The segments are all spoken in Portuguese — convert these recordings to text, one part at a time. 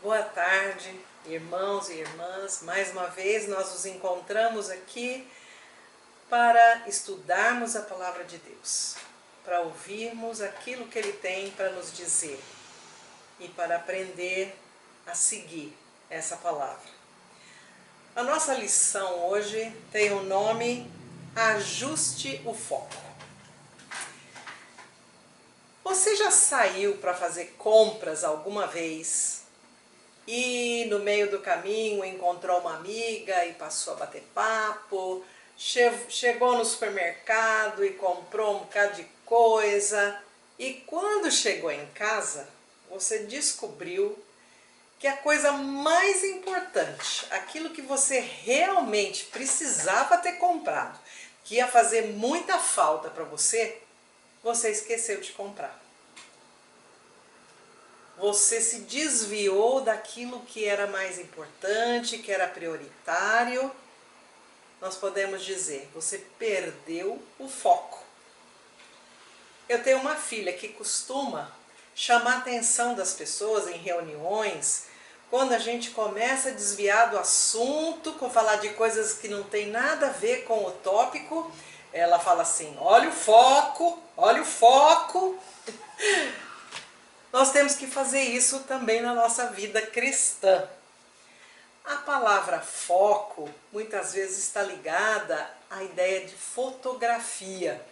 Boa tarde, irmãos e irmãs. Mais uma vez nós nos encontramos aqui para estudarmos a Palavra de Deus, para ouvirmos aquilo que Ele tem para nos dizer e para aprender a seguir essa palavra. A nossa lição hoje tem o nome Ajuste o Foco. Você já saiu para fazer compras alguma vez e no meio do caminho encontrou uma amiga e passou a bater papo, chegou no supermercado e comprou um bocado de coisa e quando chegou em casa você descobriu que a coisa mais importante, aquilo que você realmente precisava ter comprado, que ia fazer muita falta para você, você esqueceu de comprar. Você se desviou daquilo que era mais importante, que era prioritário. Nós podemos dizer, você perdeu o foco. Eu tenho uma filha que costuma chamar a atenção das pessoas em reuniões, quando a gente começa a desviar do assunto, com falar de coisas que não tem nada a ver com o tópico, ela fala assim, olha o foco, olha o foco. Nós temos que fazer isso também na nossa vida cristã. A palavra foco muitas vezes está ligada à ideia de fotografia.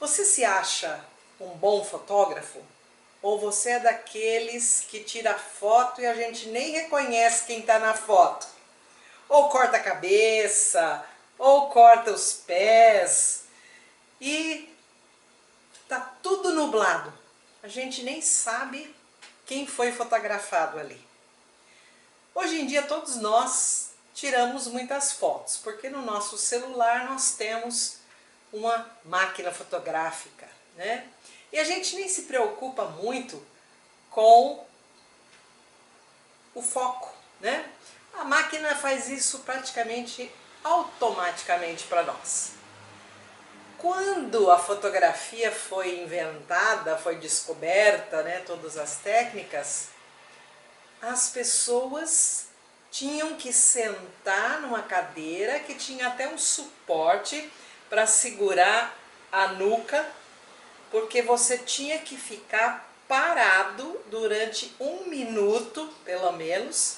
Você se acha um bom fotógrafo? Ou você é daqueles que tira foto e a gente nem reconhece quem está na foto? Ou corta a cabeça, ou corta os pés e tá tudo nublado. A gente nem sabe quem foi fotografado ali. Hoje em dia todos nós tiramos muitas fotos, porque no nosso celular nós temos uma máquina fotográfica, né? E a gente nem se preocupa muito com o foco, né? A máquina faz isso praticamente automaticamente para nós. Quando a fotografia foi inventada, foi descoberta, né, todas as técnicas, as pessoas tinham que sentar numa cadeira que tinha até um suporte para segurar a nuca, porque você tinha que ficar parado durante 1 minuto, pelo menos,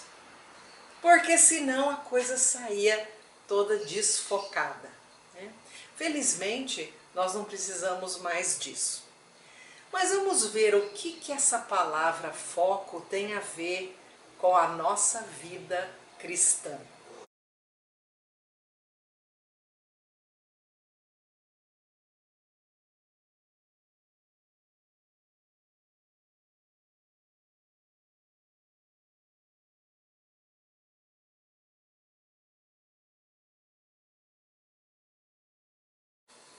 porque senão a coisa saía toda desfocada. Felizmente, nós não precisamos mais disso. Mas vamos ver o que essa palavra foco tem a ver com a nossa vida cristã.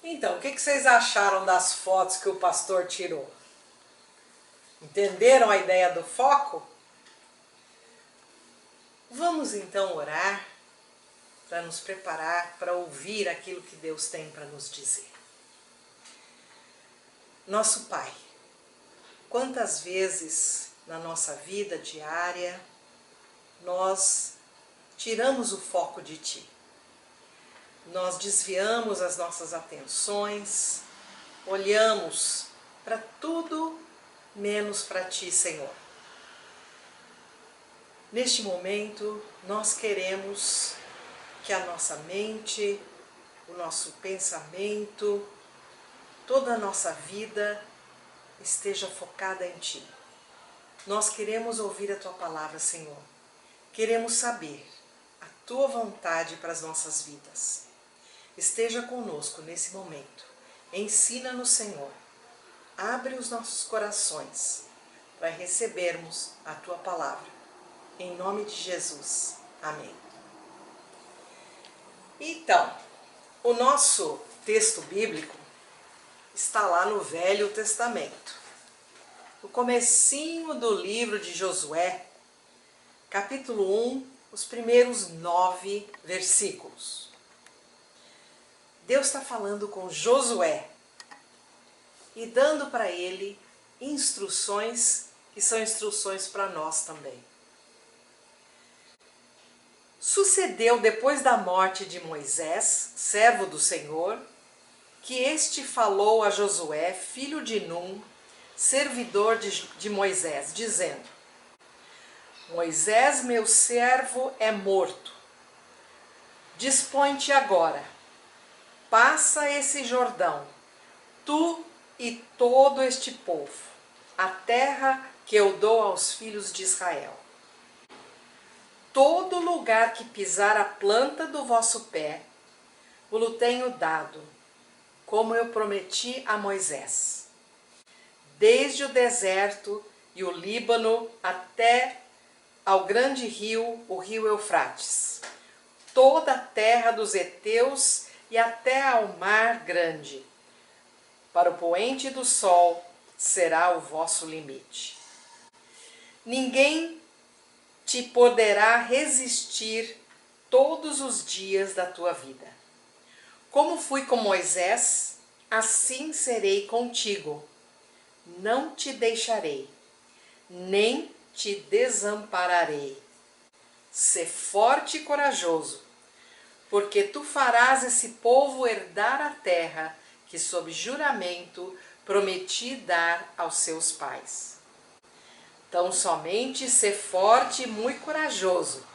Então, o que vocês acharam das fotos que o pastor tirou? Entenderam a ideia do foco? Vamos então orar para nos preparar para ouvir aquilo que Deus tem para nos dizer. Nosso Pai, quantas vezes na nossa vida diária nós tiramos o foco de Ti? Nós desviamos as nossas atenções, olhamos para tudo menos para Ti, Senhor. Neste momento, nós queremos que a nossa mente, o nosso pensamento, toda a nossa vida esteja focada em Ti. Nós queremos ouvir a Tua palavra, Senhor. Queremos saber a Tua vontade para as nossas vidas. Esteja conosco nesse momento. Ensina-nos, Senhor. Abre os nossos corações para recebermos a Tua palavra. Em nome de Jesus. Amém. Então, o nosso texto bíblico está lá no Velho Testamento. No comecinho do livro de Josué, capítulo 1, os primeiros 9 versículos. Deus está falando com Josué e dando para ele instruções que e são instruções para nós também. Sucedeu depois da morte de Moisés, servo do Senhor, que este falou a Josué, filho de Num, servidor de Moisés, dizendo: Moisés, meu servo, é morto. Dispõe-te agora, passa esse Jordão, tu e todo este povo, a terra que eu dou aos filhos de Israel. Todo lugar que pisar a planta do vosso pé, o tenho dado, como eu prometi a Moisés. Desde o deserto e o Líbano até ao grande rio, o rio Eufrates, toda a terra dos heteus e até ao mar grande. Para o poente do sol será o vosso limite. Ninguém te poderá resistir todos os dias da tua vida. Como fui com Moisés, assim serei contigo. Não te deixarei, nem te desampararei. Sê forte e corajoso, porque tu farás esse povo herdar a terra que sob juramento prometi dar aos seus pais. Tão somente sê forte e muito corajoso,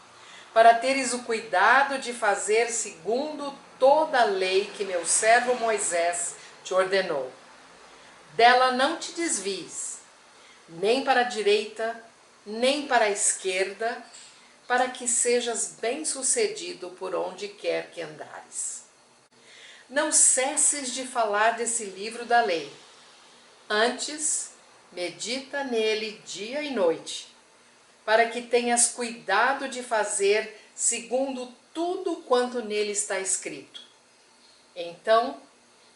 para teres o cuidado de fazer segundo toda a lei que meu servo Moisés te ordenou. Dela não te desvies, nem para a direita, nem para a esquerda, para que sejas bem-sucedido por onde quer que andares. Não cesses de falar desse livro da lei. Antes, medita nele dia e noite, para que tenhas cuidado de fazer segundo tudo quanto nele está escrito. Então,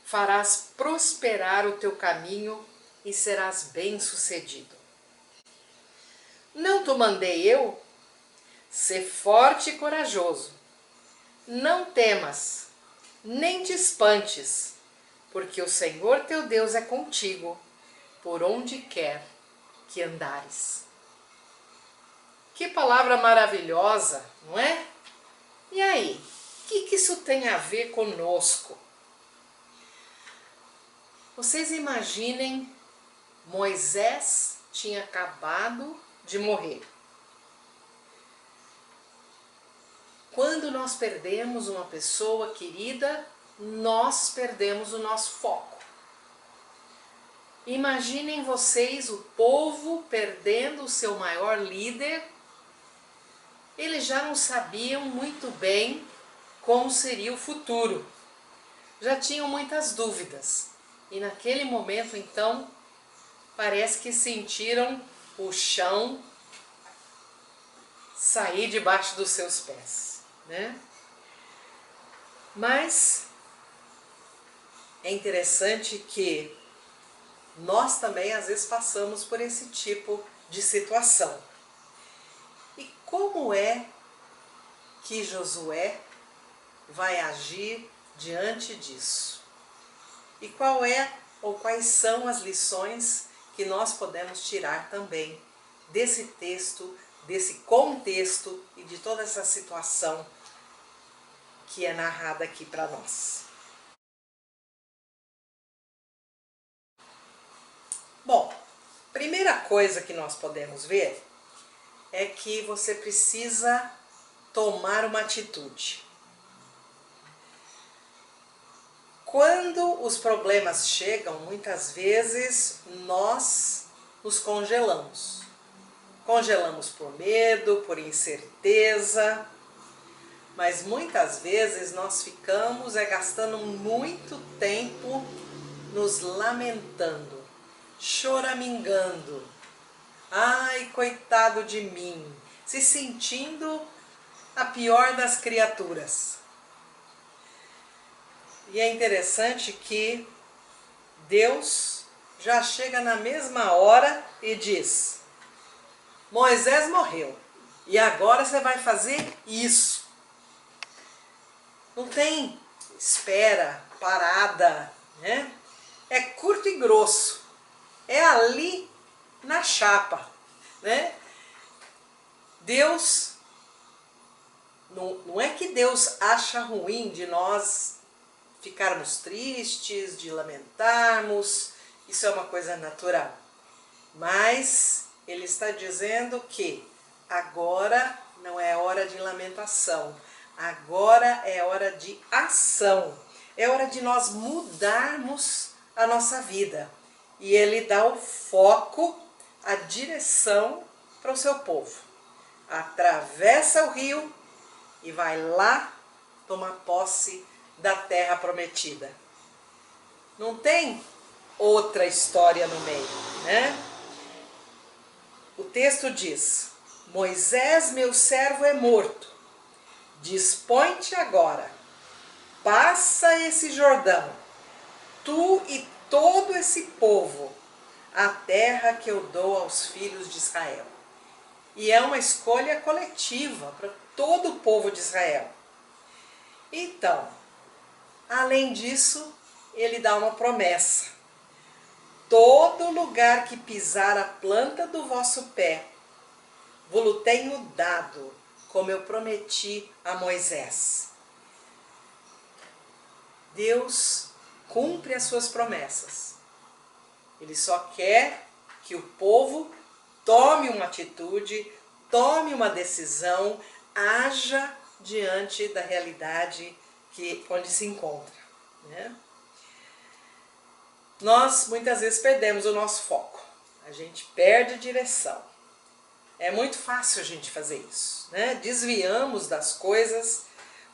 farás prosperar o teu caminho e serás bem-sucedido. Não te mandei eu? Sê forte e corajoso. Não temas, nem te espantes, porque o Senhor teu Deus é contigo, por onde quer que andares. Que palavra maravilhosa, não é? E aí, o que isso tem a ver conosco? Vocês imaginem, Moisés tinha acabado de morrer. Quando nós perdemos uma pessoa querida, nós perdemos o nosso foco. Imaginem vocês o povo perdendo o seu maior líder. Eles já não sabiam muito bem como seria o futuro. Já tinham muitas dúvidas. E naquele momento, então, parece que sentiram o chão sair debaixo dos seus pés, né? Mas é interessante que nós também às vezes passamos por esse tipo de situação. E como é que Josué vai agir diante disso? E qual é ou quais são as lições que nós podemos tirar também desse texto, desse contexto e de toda essa situação que é narrada aqui para nós? Bom, primeira coisa que nós podemos ver é que você precisa tomar uma atitude. Quando os problemas chegam, muitas vezes nós nos congelamos. Congelamos por medo, por incerteza, mas muitas vezes nós ficamos gastando muito tempo nos lamentando, choramingando. Ai, coitado de mim, se sentindo a pior das criaturas. E é interessante que Deus já chega na mesma hora e diz: Moisés morreu, e agora você vai fazer isso. Não tem espera, parada, né? É curto e grosso. É ali na chapa. né? Deus, não é que Deus acha ruim de nós ficarmos tristes, de lamentarmos, isso é uma coisa natural. Mas Ele está dizendo que agora não é hora de lamentação, agora é hora de ação, é hora de nós mudarmos a nossa vida. E Ele dá o foco, a direção para o seu povo. Atravessa o rio e vai lá tomar posse da terra prometida. Não tem outra história no meio, né? O texto diz: Moisés, meu servo, é morto. Dispõe-te agora, passa esse Jordão, tu e todo esse povo, a terra que eu dou aos filhos de Israel. E é uma escolha coletiva para todo o povo de Israel. Então, além disso, ele dá uma promessa. Todo lugar que pisar a planta do vosso pé, vos tenho dado, como eu prometi a Moisés. Deus cumpre as suas promessas. Ele só quer que o povo tome uma atitude, tome uma decisão, haja diante da realidade onde se encontra, né? Nós muitas vezes perdemos o nosso foco, a gente perde a direção. É muito fácil a gente fazer isso, né? Desviamos das coisas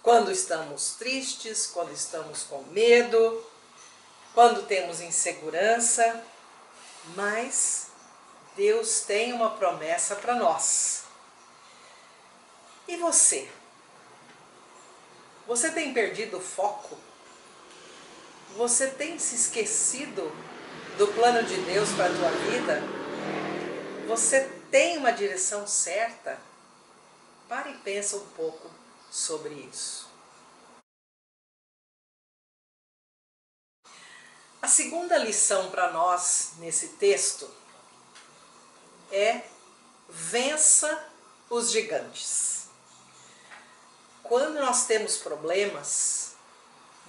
quando estamos tristes, quando estamos com medo, quando temos insegurança, mas Deus tem uma promessa para nós. E você? Você tem perdido o foco? Você tem se esquecido do plano de Deus para a tua vida? Você tem uma direção certa? Para e pensa um pouco sobre isso. A segunda lição para nós nesse texto é: vença os gigantes. Quando nós temos problemas,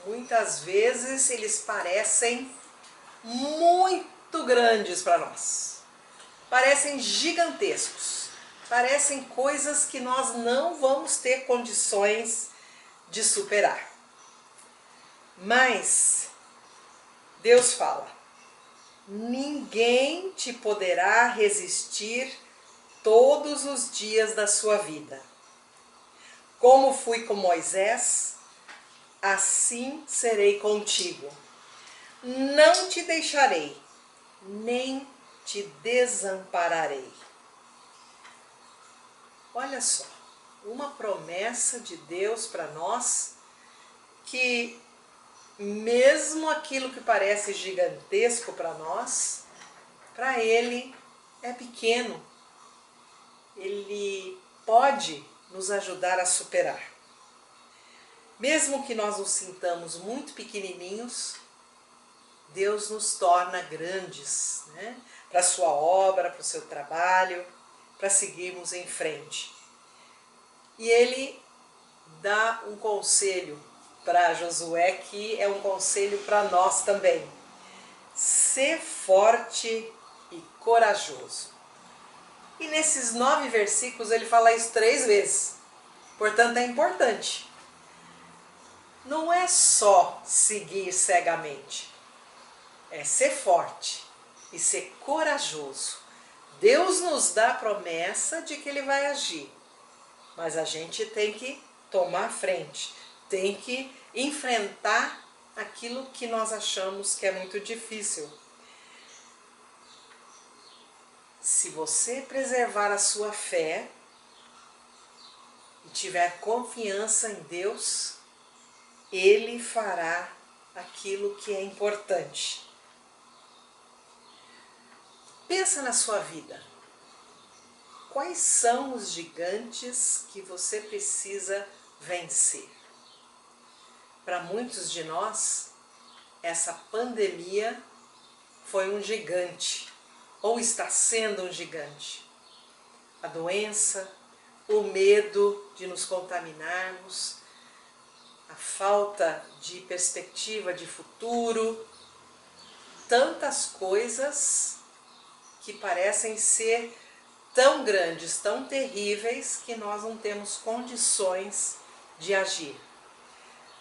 muitas vezes eles parecem muito grandes para nós. Parecem gigantescos. Parecem coisas que nós não vamos ter condições de superar. Mas Deus fala: ninguém te poderá resistir todos os dias da sua vida. Como fui com Moisés, assim serei contigo. Não te deixarei, nem te desampararei. Olha só, uma promessa de Deus para nós, que mesmo aquilo que parece gigantesco para nós, para Ele é pequeno. Ele pode nos ajudar a superar. Mesmo que nós nos sintamos muito pequenininhos, Deus nos torna grandes, né? Para a sua obra, para o seu trabalho, para seguirmos em frente. E Ele dá um conselho para Josué, que é um conselho para nós também. Ser forte e corajoso. E nesses 9 versículos ele fala isso 3 vezes. Portanto, é importante. Não é só seguir cegamente. É ser forte e ser corajoso. Deus nos dá a promessa de que Ele vai agir. Mas a gente tem que tomar frente. Tem que enfrentar aquilo que nós achamos que é muito difícil. Se você preservar a sua fé e tiver confiança em Deus, Ele fará aquilo que é importante. Pensa na sua vida. Quais são os gigantes que você precisa vencer? Para muitos de nós, essa pandemia foi um gigante, ou está sendo um gigante. a doença, o medo de nos contaminarmos, a falta de perspectiva de futuro, tantas coisas que parecem ser tão grandes, tão terríveis, que nós não temos condições de agir.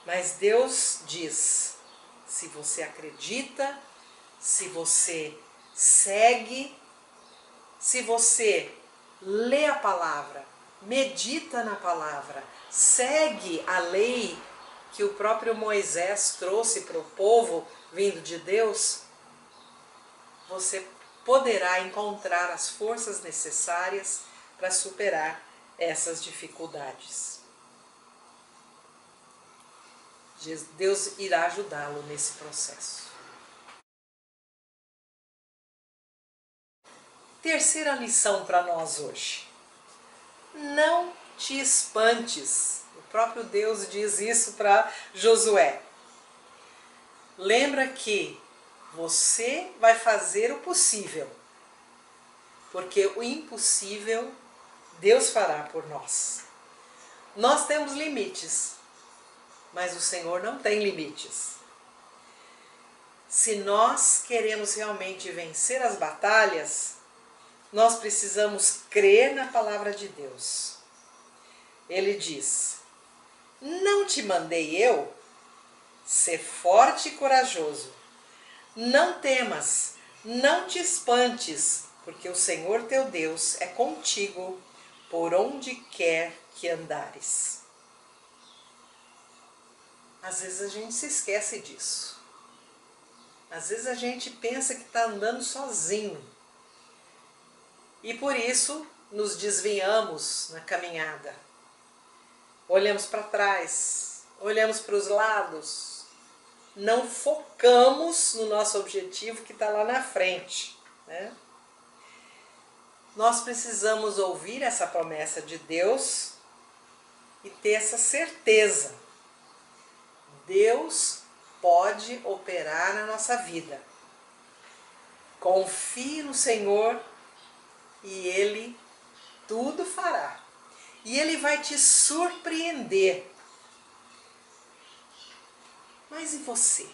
Mas Deus diz, se você acredita, se você segue, se você lê a palavra, medita na palavra, segue a lei que o próprio Moisés trouxe para o povo vindo de Deus, você poderá encontrar as forças necessárias para superar essas dificuldades. Deus irá ajudá-lo nesse processo. Terceira lição para nós hoje. Não te espantes. O próprio Deus diz isso para Josué. Lembra que você vai fazer o possível, porque o impossível Deus fará por nós. Nós temos limites, mas o Senhor não tem limites. Se nós queremos realmente vencer as batalhas, nós precisamos crer na palavra de Deus. Ele diz, não te mandei eu? Ser forte e corajoso. Não temas, não te espantes, porque o Senhor teu Deus é contigo por onde quer que andares. Às vezes a gente se esquece disso. Às vezes a gente pensa que está andando sozinho. E por isso nos desviamos na caminhada. Olhamos para trás, olhamos para os lados, não focamos no nosso objetivo que está lá na frente, né? Nós precisamos ouvir essa promessa de Deus e ter essa certeza. Deus pode operar na nossa vida. Confie no Senhor e Ele tudo fará. E Ele vai te surpreender. Mas e você?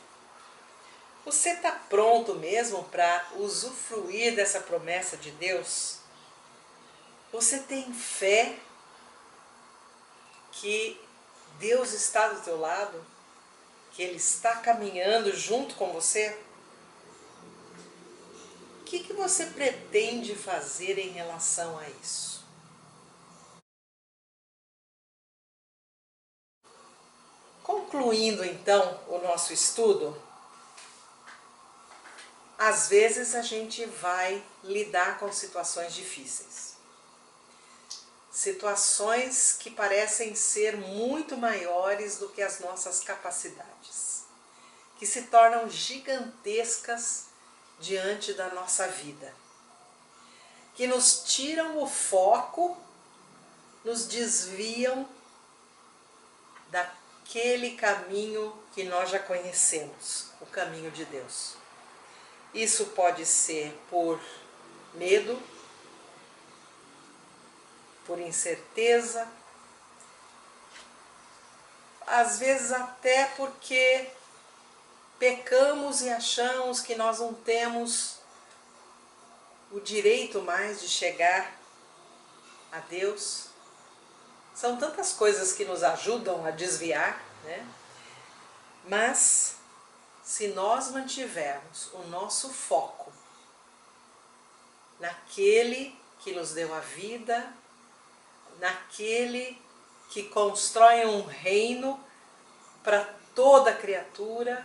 Você está pronto mesmo para usufruir dessa promessa de Deus? Você tem fé que Deus está do teu lado? Que Ele está caminhando junto com você? O que você pretende fazer em relação a isso? Concluindo então o nosso estudo, às vezes a gente vai lidar com situações difíceis. Situações que parecem ser muito maiores do que as nossas capacidades, que se tornam gigantescas diante da nossa vida, que nos tiram o foco, nos desviam daquele caminho que nós já conhecemos, o caminho de Deus. Isso pode ser por medo, por incerteza, às vezes até porque pecamos e achamos que nós não temos o direito mais de chegar a Deus. São tantas coisas que nos ajudam a desviar, né? Mas se nós mantivermos o nosso foco naquele que nos deu a vida, naquele que constrói um reino para toda criatura,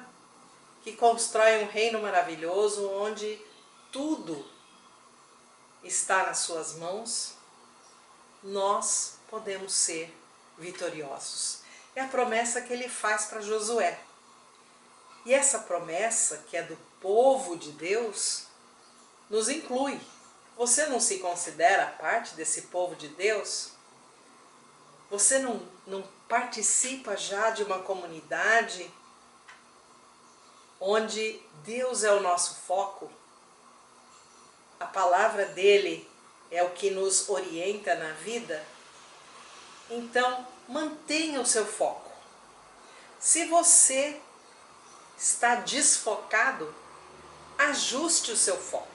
que constrói um reino maravilhoso onde tudo está nas suas mãos, nós podemos ser vitoriosos. É a promessa que ele faz para Josué. E essa promessa, que é do povo de Deus, nos inclui. Você não se considera parte desse povo de Deus? Você não participa já de uma comunidade onde Deus é o nosso foco? A palavra dele é o que nos orienta na vida, então mantenha o seu foco. Se você está desfocado, ajuste o seu foco.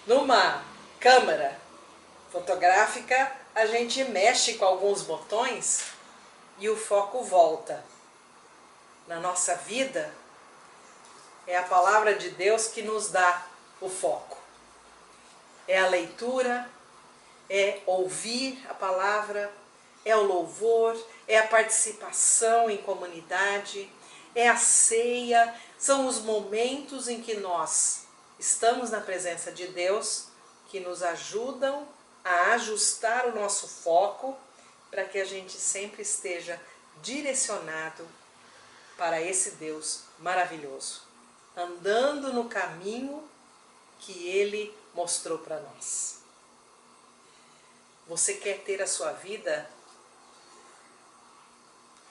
Numa câmera fotográfica, a gente mexe com alguns botões e o foco volta. Na nossa vida, é a palavra de Deus que nos dá o foco. É a leitura, é ouvir a palavra, é o louvor, é a participação em comunidade, é a ceia, são os momentos em que nós estamos na presença de Deus que nos ajudam a ajustar o nosso foco para que a gente sempre esteja direcionado para esse Deus maravilhoso, andando no caminho que Ele mostrou para nós. Você quer ter a sua vida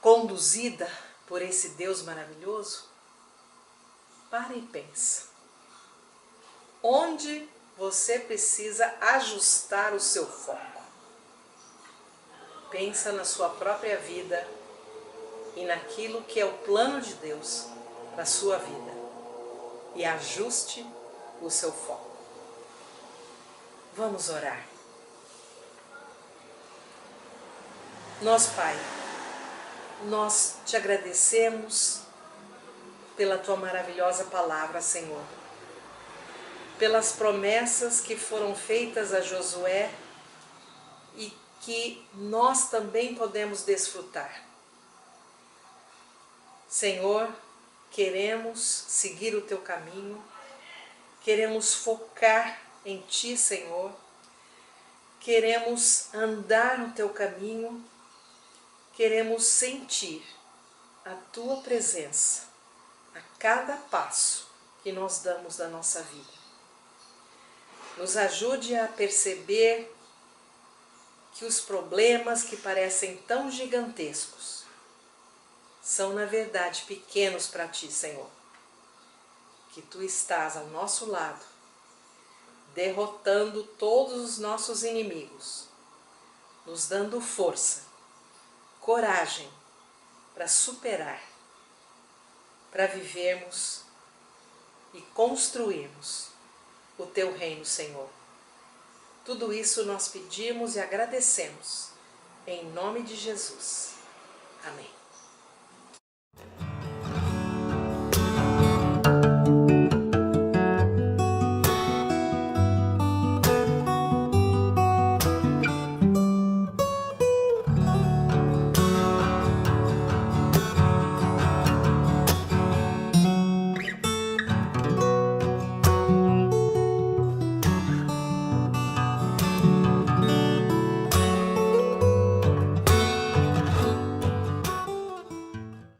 conduzida por esse Deus maravilhoso? Para e pensa. Onde você precisa ajustar o seu foco? Pensa na sua própria vida e naquilo que é o plano de Deus para a sua vida e ajuste o seu foco. Vamos orar. Nosso Pai, nós te agradecemos pela tua maravilhosa palavra, Senhor, pelas promessas que foram feitas a Josué e que nós também podemos desfrutar. Senhor, queremos seguir o teu caminho, queremos focar em ti, Senhor, queremos andar no teu caminho, queremos sentir a tua presença a cada passo que nós damos da nossa vida. Nos ajude a perceber que os problemas que parecem tão gigantescos são, na verdade, pequenos para ti, Senhor. Que tu estás ao nosso lado, derrotando todos os nossos inimigos, nos dando força, coragem para superar, para vivermos e construirmos o teu reino, Senhor. Tudo isso nós pedimos e agradecemos, em nome de Jesus. Amém.